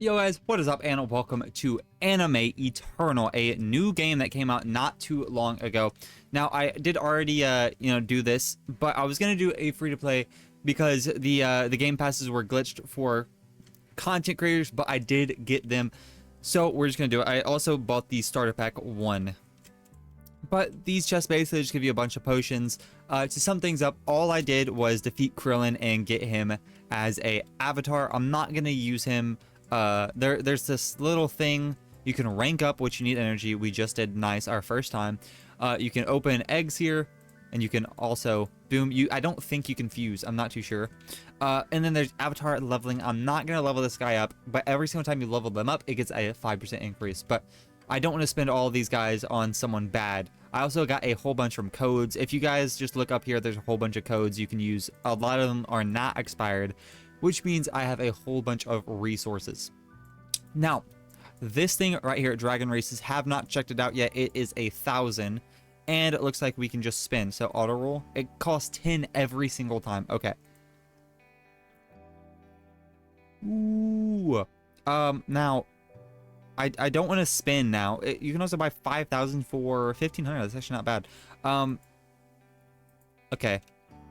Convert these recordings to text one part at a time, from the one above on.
Yo guys, what is up and welcome to Anime Eternal, a new game that came out not too long ago. Now I did already do this, but I was going to do a free to play because the game passes were glitched for content creators, but I did get them. So we're just going to do it. I also bought the starter pack 1. But these chests basically just give you a bunch of potions. To sum things up, all I did was defeat Krillin and get him as a avatar. I'm not going to use him. There's this little thing you can rank up, which you need energy. We just did nice our first time. You can open eggs here, and you can also boom. I don't think you can fuse. I'm not too sure. And then there's avatar leveling. I'm not gonna level this guy up, but every single time you level them up, it gets a 5% increase. But I don't want to spend all of these guys on someone bad. I also got a whole bunch from codes. If you guys just look up here, there's a whole bunch of codes you can use. A lot of them are not expired, which means I have a whole bunch of resources. Now, this thing right here, Dragon Races, have not checked it out yet. It is 1,000, and it looks like we can just spin. So auto roll, it costs 10 every single time. Okay. Ooh. Now, I don't want to spin now. You can also buy 5,000 for 1,500. That's actually not bad. Okay.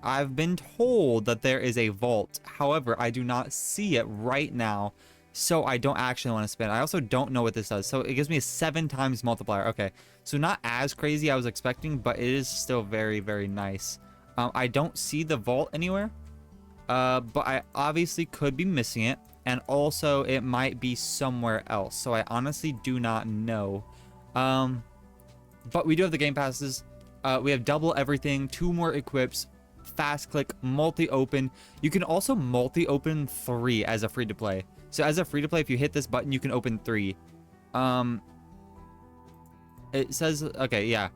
I've been told that there is a vault. However, I do not see it right now, so I don't actually want to spin. I also don't know what this does. So it gives me a 7 times multiplier. Okay, so not as crazy I was expecting, but it is still very, very nice. I don't see the vault anywhere, but I obviously could be missing it, and also it might be somewhere else. So I honestly do not know. But we do have the game passes. We have double everything, 2 more equips, fast click, multi-open. You can also multi-open 3 as a free-to-play. So as a free-to-play, if you hit this button, you can open 3. It says, okay, yeah.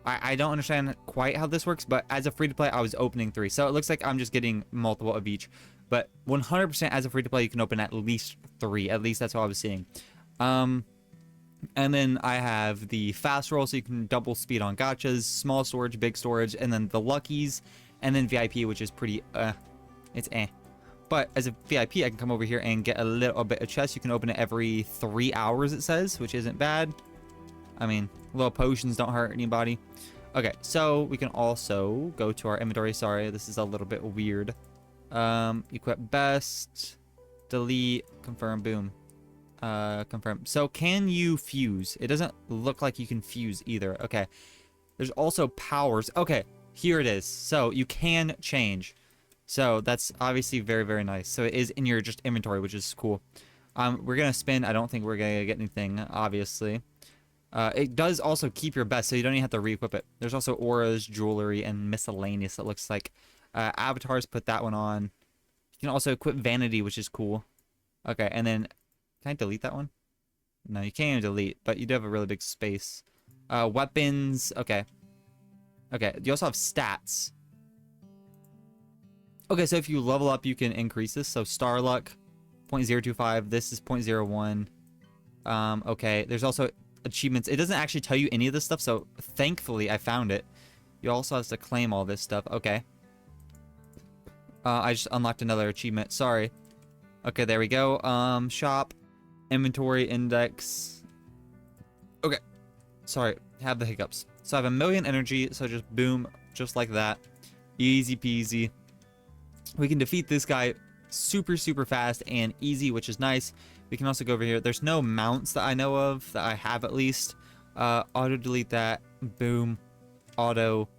I don't understand quite how this works, but as a free-to-play, I was opening 3. So it looks like I'm just getting multiple of each. But 100% as a free-to-play, you can open at least 3. At least that's what I was seeing. And then I have the fast roll, so you can double speed on gachas, small storage, big storage, and then the luckies. And then VIP, which is pretty, it's eh. But as a VIP, I can come over here and get a little bit of chest. You can open it every 3 hours, it says, which isn't bad. I mean, little potions don't hurt anybody. Okay, so we can also go to our inventory. Sorry, this is a little bit weird. Equip best, delete, confirm, boom. Confirm. So can you fuse? It doesn't look like you can fuse either. Okay. There's also powers. Okay. Here it is. So you can change. So that's obviously very, very nice. So it is in your just inventory, which is cool. We're going to spin. I don't think we're going to get anything, obviously. It does also keep your best, so you don't even have to re-equip it. There's also auras, jewelry, and miscellaneous, it looks like. Avatars, put that one on. You can also equip vanity, which is cool. Okay, and then... Can I delete that one? No, you can't even delete, but you do have a really big space. Weapons, okay. Okay, you also have stats. Okay, so if you level up, you can increase this. So Star Luck, 0.025. This is 0.01. Okay, there's also achievements. It doesn't actually tell you any of this stuff, so thankfully I found it. You also have to claim all this stuff. Okay. I just unlocked another achievement. Sorry. Okay, there we go. Shop, inventory, index. Okay. Sorry, have the hiccups. So I have 1,000,000 energy, so just boom, just like that. Easy peasy. We can defeat this guy super, super fast and easy, which is nice. We can also go over here. There's no mounts that I know of, that I have at least. Auto delete that. Boom. Auto.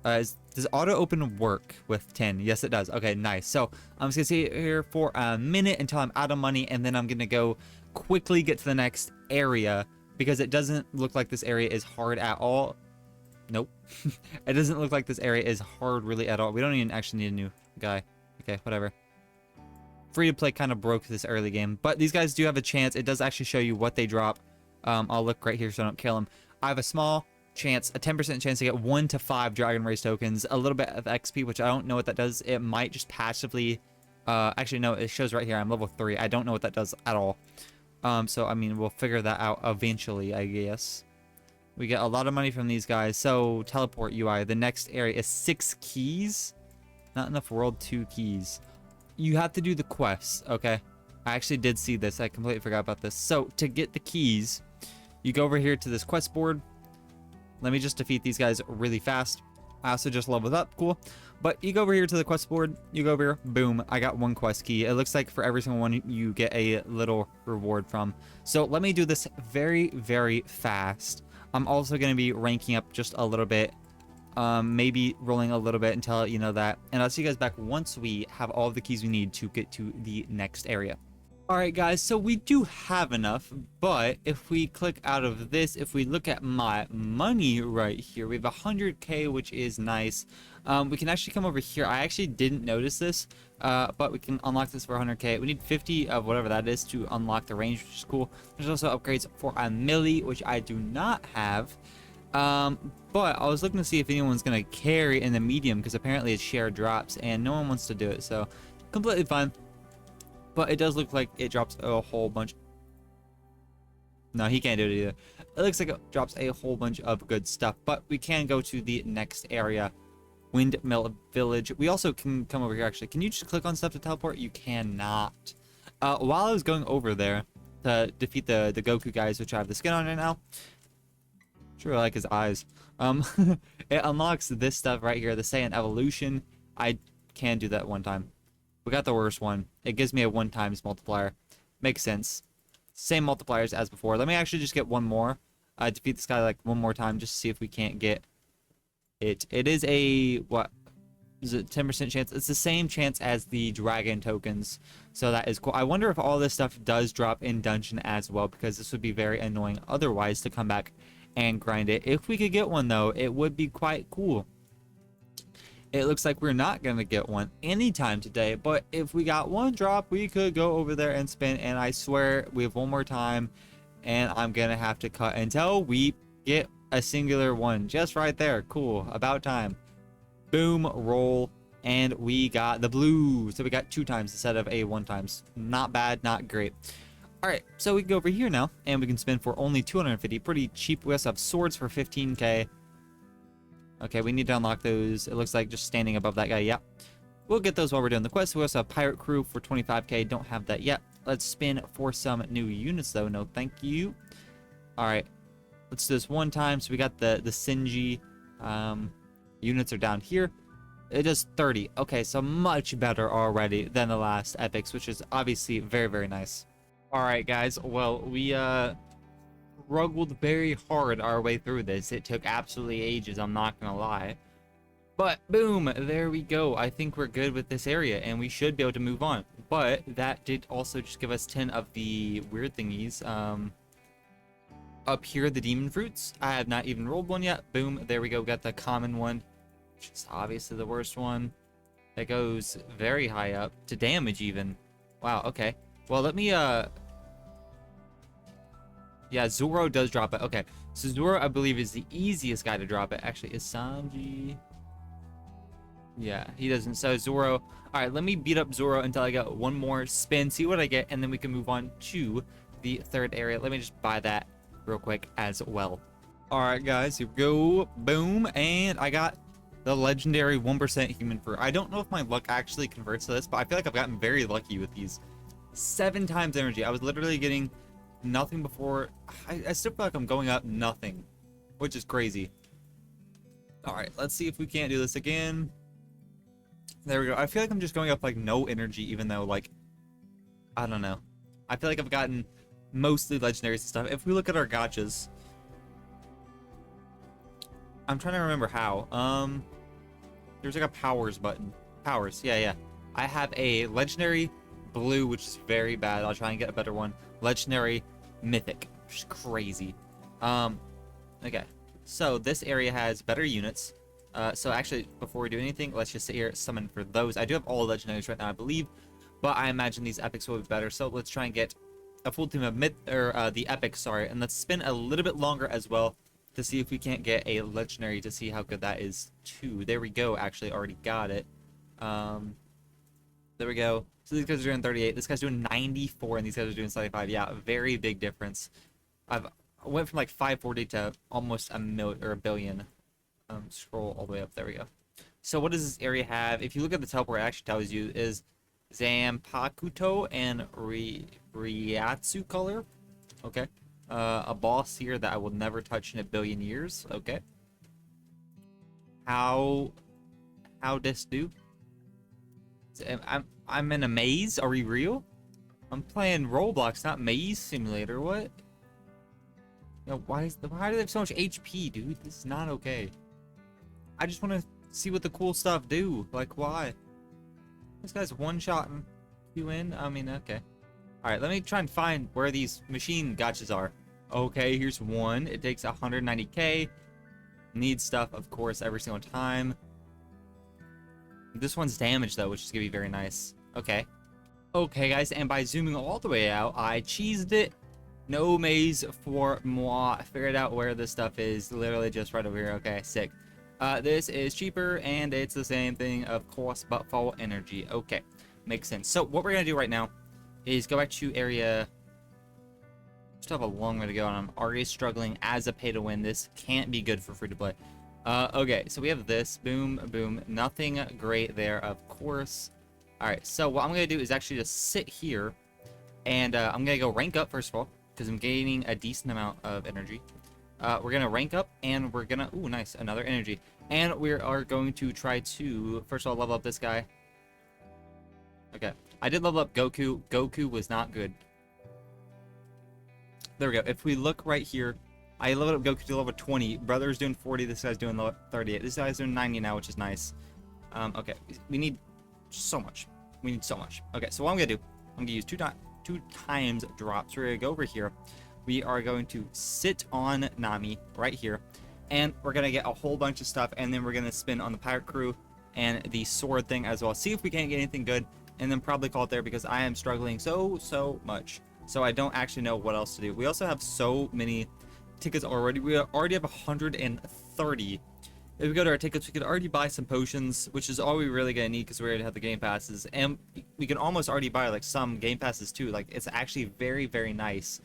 Does auto open work with 10? Yes, it does. Okay, nice. So I'm just going to sit here for a minute until I'm out of money, and then I'm going to go quickly get to the next area, because it doesn't look like this area is hard at all. Nope. It doesn't look like this area is hard really at all. We don't even actually need a new guy. Okay, whatever. Free to play kind of broke this early game, but these guys do have a chance. It does actually show you what they drop. I'll look right here so I don't kill them. I have a small chance, a 10% chance to get 1 to 5 Dragon Race tokens, a little bit of XP, which I don't know what that does. It might just passively, actually no, it shows right here. I'm level 3. I don't know what that does at all. So I mean, we'll figure that out eventually, I guess. We get a lot of money from these guys. So teleport UI, the next area is 6 keys. Not enough world, 2 keys. You have to do the quests, okay? I actually did see this. I completely forgot about this. So to get the keys, you go over here to this quest board. Let me just defeat these guys really fast. I also just leveled up, cool. But you go over here to the quest board, you go over here, boom, I got one quest key. It looks like for every single one you get a little reward from. So let me do this very, very fast. I'm also going to be ranking up just a little bit, maybe rolling a little bit until you know that. And I'll see you guys back once we have all of the keys we need to get to the next area. Alright guys, so we do have enough, but if we click out of this, if we look at my money right here, we have 100k, which is nice. We can actually come over here. I actually didn't notice this, but we can unlock this for 100k. We need 50 of whatever that is to unlock the range, which is cool. There's also upgrades for a milli, which I do not have. But I was looking to see if anyone's going to carry in the medium, because apparently it's shared drops, and no one wants to do it, so completely fine. But it does look like it drops a whole bunch. No, he can't do it either. It looks like it drops a whole bunch of good stuff. But we can go to the next area. Windmill Village. We also can come over here, actually. Can you just click on stuff to teleport? You cannot. While I was going over there to defeat the Goku guys, which I have the skin on right now. Sure, I like his eyes. It unlocks this stuff right here. The Saiyan Evolution. I can do that one time. We got the worst one. It gives me a 1x multiplier. Makes sense. Same multipliers as before. Let me actually just get one more. Defeat this guy like one more time just to see if we can't get it. It is a, what? Is it 10% chance? It's the same chance as the dragon tokens. So that is cool. I wonder if all this stuff does drop in dungeon as well, because this would be very annoying otherwise to come back and grind it. If we could get one though, it would be quite cool. It looks like we're not going to get one anytime today, but if we got one drop, we could go over there and spin, and I swear we have one more time, and I'm going to have to cut until we get a singular one just right there. Cool. About time. Boom. Roll. And we got the blue. So we got 2x instead of a 1x. Not bad. Not great. All right. So we can go over here now, and we can spin for only 250. Pretty cheap. We also have swords for 15k. Okay, we need to unlock those. It looks like just standing above that guy. Yep. We'll get those while we're doing the quest. We also have Pirate Crew for 25k. Don't have that yet. Let's spin for some new units, though. No, thank you. All right. Let's do this one time. So we got the Sinji. Units are down here. It does 30. Okay, so much better already than the last epics, which is obviously very, very nice. All right, guys. Well, we struggled very hard our way through this. It took absolutely ages, I'm not gonna lie, but boom, there we go. I think we're good with this area and we should be able to move on. But that did also just give us 10 of the weird thingies. Up here, the demon fruits, I have not even rolled one yet. Boom, there we go. Got the common one, which is obviously the worst one. That goes very high up to damage even. Wow, okay, well, let me yeah, Zoro does drop it. Okay, so Zoro, I believe, is the easiest guy to drop it. Actually, is Sanji? Yeah, he doesn't. So Zoro. All right, let me beat up Zoro until I get one more spin, see what I get, and then we can move on to the third area. Let me just buy that real quick as well. All right, guys, here we go. Boom, and I got the legendary 1% human fruit. I don't know if my luck actually converts to this, but I feel like I've gotten very lucky with these. 7 times energy. I was literally getting nothing before. I still feel like I'm going up nothing, which is crazy. All right, let's see if we can't do this again. There we go. I feel like I'm just going up like no energy, even though, like, I don't know. I feel like I've gotten mostly legendaries and stuff. If we look at our gachas, I'm trying to remember how. There's like a powers button. Powers, yeah. I have a legendary blue, which is very bad. I'll try and get a better one. Legendary mythic, which is crazy. Okay, so this area has better units. So actually, before we do anything, let's just sit here, summon for those. I do have all legendaries right now, I believe, but I imagine these epics will be better. So let's try and get a full team of the epics, sorry, and let's spin a little bit longer as well to see if we can't get a legendary to see how good that is too. There we go. Actually, already got it. There we go. So these guys are doing 38. This guy's doing 94, and these guys are doing 75. Yeah, a very big difference. I went from like 540 to almost a billion. Scroll all the way up. There we go. So what does this area have? If you look at the teleport, it actually tells you is Zanpakuto and Ryatsu color. Okay. A boss here that I will never touch in a billion years. Okay. How this do? I'm in a maze. Are we real? I'm playing Roblox, not Maze Simulator. What? Yo, why do they have so much HP, dude? This is not okay. I just want to see what the cool stuff do. Like, why? This guy's one-shotting you in. I mean, okay. All right, let me try and find where these machine gotchas are. Okay, here's one. It takes 190k. Needs stuff, of course, every single time. This one's damaged, though, which is going to be very nice. Okay. Okay, guys, and by zooming all the way out, I cheesed it. No maze for moi. I figured out where this stuff is. Literally just right over here. Okay, sick. This is cheaper, and it's the same thing, of course, but for energy. Okay, makes sense. So what we're going to do right now is go back to area... Still have a long way to go, and I'm already struggling as a pay-to-win. This can't be good for free-to-play. Okay, so we have this. Boom, boom. Nothing great there, of course. Alright, so what I'm going to do is actually just sit here, and I'm going to go rank up, first of all, because I'm gaining a decent amount of energy. We're going to rank up, and we're going to... Ooh, nice. Another energy. And we are going to try to, first of all, level up this guy. Okay. I did level up Goku. Goku was not good. There we go. If we look right here, I leveled up Goku to level 20. Brother's doing 40. This guy's doing 38. This guy's doing 90 now, which is nice. Okay. We need so much. We need so much. Okay, so what I'm going to do, I'm going to use two times drops. We're going to go over here. We are going to sit on Nami right here. And we're going to get a whole bunch of stuff. And then we're going to spin on the pirate crew and the sword thing as well. See if we can't get anything good. And then probably call it there because I am struggling so much. So I don't actually know what else to do. We also have so many tickets already. We already have 130. If we go to our tickets, we could already buy some potions, which is all we really gonna need because we already have the game passes. And we can almost already buy like some game passes too. Like it's actually very, very nice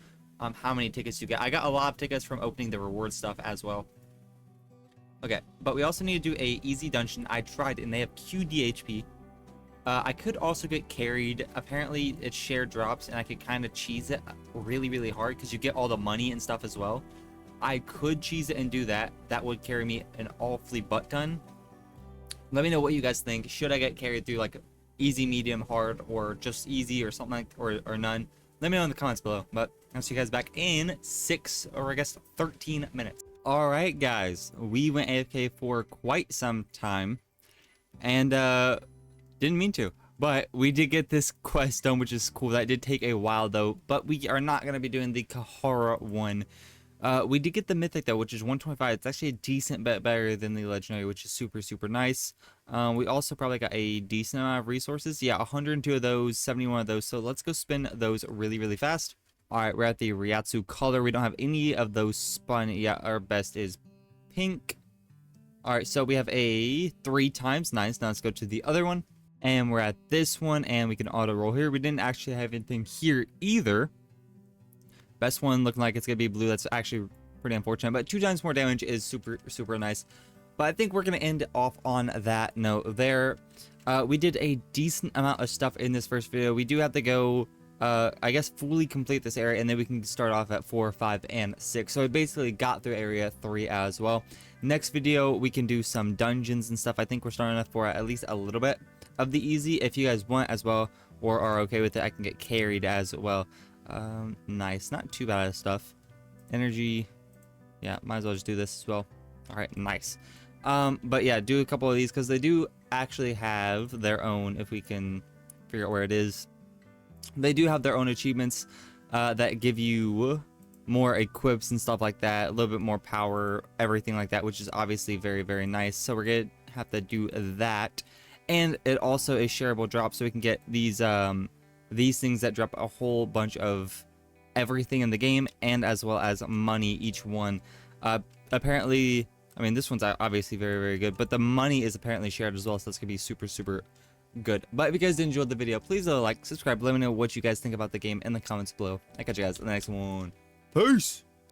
how many tickets you get. I got a lot of tickets from opening the reward stuff as well. Okay, but we also need to do a easy dungeon. I tried and they have QDHP. I could also get carried. Apparently it's shared drops and I could kind of cheese it really hard because you get all the money and stuff as well. I could cheese it and do that. That would carry me an awfully butt ton. Let me know what you guys think. Should I get carried through like easy, medium, hard, or just easy or something like, or none? Let me know in the comments below. But I'll see you guys back in 6 or I guess 13 minutes. All right, guys, we went AFK for quite some time and didn't mean to, but we did get this quest done, which is cool. That did take a while though, but we are not going to be doing the Kahara one. We did get the mythic though, which is 125. It's actually a decent bit better than the legendary, which is super nice. We also probably got a decent amount of resources. Yeah, 102 of those, 71 of those. So let's go spin those really fast. All right, we're at the Ryatsu color. We don't have any of those spun yet. Our best is pink. All right, so we have a 3 times. Nice. Now let's go to the other one. And we're at this one, and we can auto roll here. We didn't actually have anything here either. Best one looking like it's gonna be blue. That's actually pretty unfortunate, but 2 times more damage is super nice. But I think we're gonna end off on that note there. We did a decent amount of stuff in this first video. We do have to go I guess fully complete this area, and then we can start off at 4, 5, and 6. So we basically got through area 3 as well. Next video we can do some dungeons and stuff. I think we're starting off for at least a little bit of the easy. If you guys want as well or are okay with it, I can get carried as well. Nice, not too bad of stuff. Energy, yeah, might as well just do this as well. All right, nice. But yeah, do a couple of these because they do actually have their own, if we can figure out where it is, they do have their own achievements that give you more equips and stuff like that, a little bit more power, everything like that, which is obviously very nice. So we're gonna have to do that. And it also is shareable drop, so we can get these things that drop a whole bunch of everything in the game, and as well as money each one. Apparently, I mean, this one's obviously very good, but the money is apparently shared as well, so that's gonna be super good. But if you guys did enjoy the video, please like, subscribe, let me know what you guys think about the game in the comments below. I'll catch you guys in the next one. Peace!